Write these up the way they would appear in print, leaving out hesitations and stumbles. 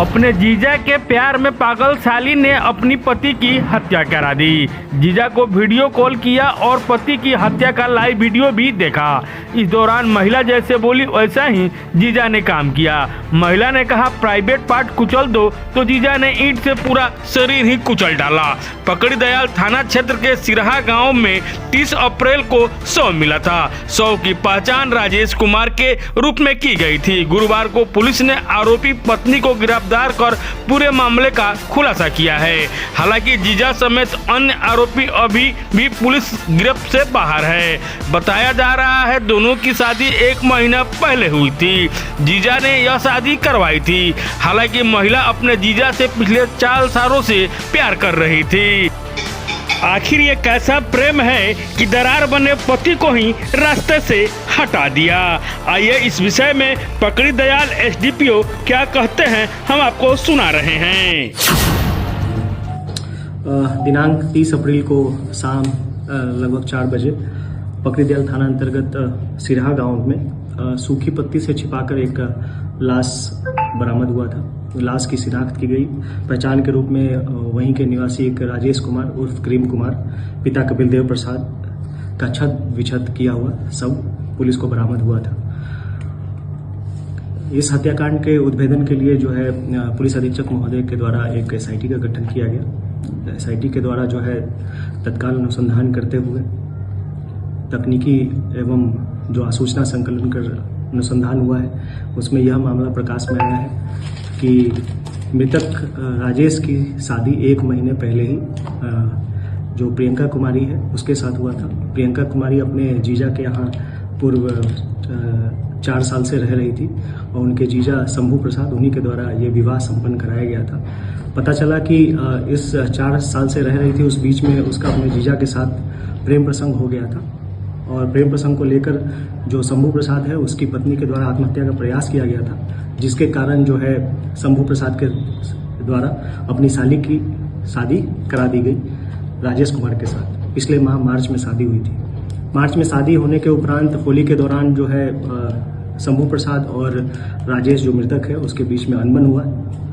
अपने जीजा के प्यार में पागल साली ने अपनी पति की हत्या करा दी। जीजा को वीडियो कॉल किया और पति की हत्या का लाइव वीडियो भी देखा। इस दौरान महिला जैसे बोली वैसा ही जीजा ने काम किया। महिला ने कहा प्राइवेट पार्ट कुचल दो, तो जीजा ने ईंट से पूरा शरीर ही कुचल डाला। पकड़ी दयाल थाना क्षेत्र के सिरहा गांव में 30 अप्रैल को शव मिला था। शव की पहचान राजेश कुमार के रूप में की गई थी। गुरुवार को पुलिस ने आरोपी पत्नी को गिरफ्तार कर पूरे मामले का खुलासा किया है। हालांकि जीजा समेत अन्य आरोपी अभी भी पुलिस गिरफ्त से बाहर है। बताया जा रहा है दोनों की शादी 1 महीना पहले हुई थी। जीजा ने यह शादी करवाई थी। हालांकि महिला अपने जीजा से पिछले 4 सालों से प्यार कर रही थी। आखिर ये कैसा प्रेम है कि दरार बने पति को ही रास्ते से हटा दिया। आइए इस विषय में पकड़ी दयाल एसडीपीओ क्या कहते हैं, हम आपको सुना रहे हैं। दिनांक 30 अप्रैल को शाम लगभग 4 बजे पकड़ी दयाल थाना अंतर्गत सिरहा गांव में सूखी पत्ती से छिपाकर एक लाश बरामद हुआ था। लाश की शिनाख्त की गई। पहचान के रूप में वहीं के निवासी एक राजेश कुमार उर्फ क्रीम कुमार, पिता कपिल देव प्रसाद का छत विछत किया हुआ सब पुलिस को बरामद हुआ था। इस हत्याकांड के उद्भेदन के लिए जो है पुलिस अधीक्षक महोदय के द्वारा एक एसआईटी का गठन किया गया। एसआईटी के द्वारा जो है तत्काल अनुसंधान करते हुए तकनीकी एवं जो आसूचना संकलन कर अनुसंधान हुआ है, उसमें यह मामला प्रकाश में आया है कि मृतक राजेश की शादी 1 महीने पहले ही जो प्रियंका कुमारी है उसके साथ हुआ था। प्रियंका कुमारी अपने जीजा के यहाँ पूर्व 4 साल से रह रही थी और उनके जीजा शंभू प्रसाद, उन्हीं के द्वारा ये विवाह संपन्न कराया गया था। पता चला कि इस 4 साल से रह रही थी, उस बीच में उसका अपने जीजा के साथ प्रेम प्रसंग हो गया था और प्रेम प्रसंग को लेकर जो शंभू प्रसाद है उसकी पत्नी के द्वारा आत्महत्या का प्रयास किया गया था, जिसके कारण जो है शंभू प्रसाद के द्वारा अपनी साली की शादी करा दी गई राजेश कुमार के साथ। पिछले माह मार्च में शादी हुई थी। मार्च में शादी होने के उपरांत होली के दौरान जो है शंभू प्रसाद और राजेश जो मृतक है उसके बीच में अनबन हुआ,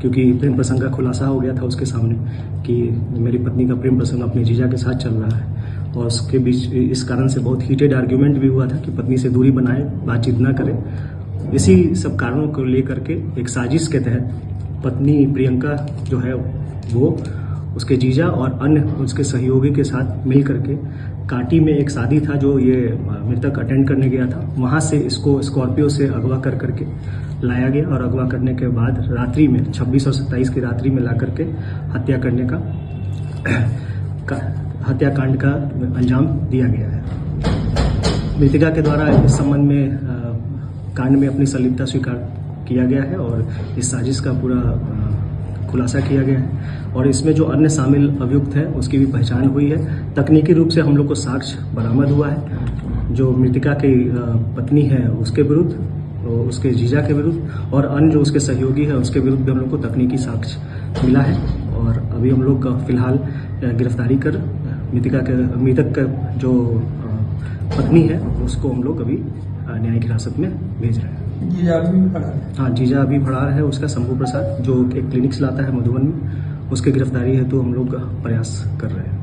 क्योंकि प्रेम प्रसंग का खुलासा हो गया था उसके सामने कि मेरी पत्नी का प्रेम प्रसंग अपने जीजा के साथ चल रहा है। और उसके बीच इस कारण से बहुत हीटेड आर्ग्यूमेंट भी हुआ था कि पत्नी से दूरी बनाए, बातचीत न करें। इसी सब कारणों को लेकर के एक साजिश के तहत पत्नी प्रियंका जो है वो उसके जीजा और अन्य उसके सहयोगी के साथ मिल करके काटी में एक शादी था जो ये मृतक अटेंड करने गया था, वहां से इसको स्कॉर्पियो से अगवा कर करके लाया गया और अगवा करने के बाद रात्रि में 26 और 27 की रात्रि में ला करके हत्या करने का हत्याकांड का अंजाम दिया गया है। मृतका के द्वारा इस संबंध में कांड में अपनी संलिप्तता स्वीकार किया गया है और इस साजिश का पूरा खुलासा किया गया है और इसमें जो अन्य शामिल अभियुक्त है उसकी भी पहचान हुई है। तकनीकी रूप से हम लोग को साक्ष्य बरामद हुआ है। जो मृतका की पत्नी है उसके विरुद्ध, उसके जीजा के विरुद्ध और अन्य जो उसके सहयोगी है उसके विरुद्ध भी हम लोग को तकनीकी साक्ष्य मिला है और अभी हम लोग फिलहाल गिरफ्तारी कर मृतक का जो पत्नी है उसको हम लोग अभी न्यायिक हिरासत में भेज रहे हैं। जीजा अभी फरार है? हाँ, जीजा अभी फरार है। उसका शंभू प्रसाद जो एक क्लिनिक चलाता है मधुबन में, उसकी गिरफ्तारी हेतु हम लोग प्रयास कर रहे हैं।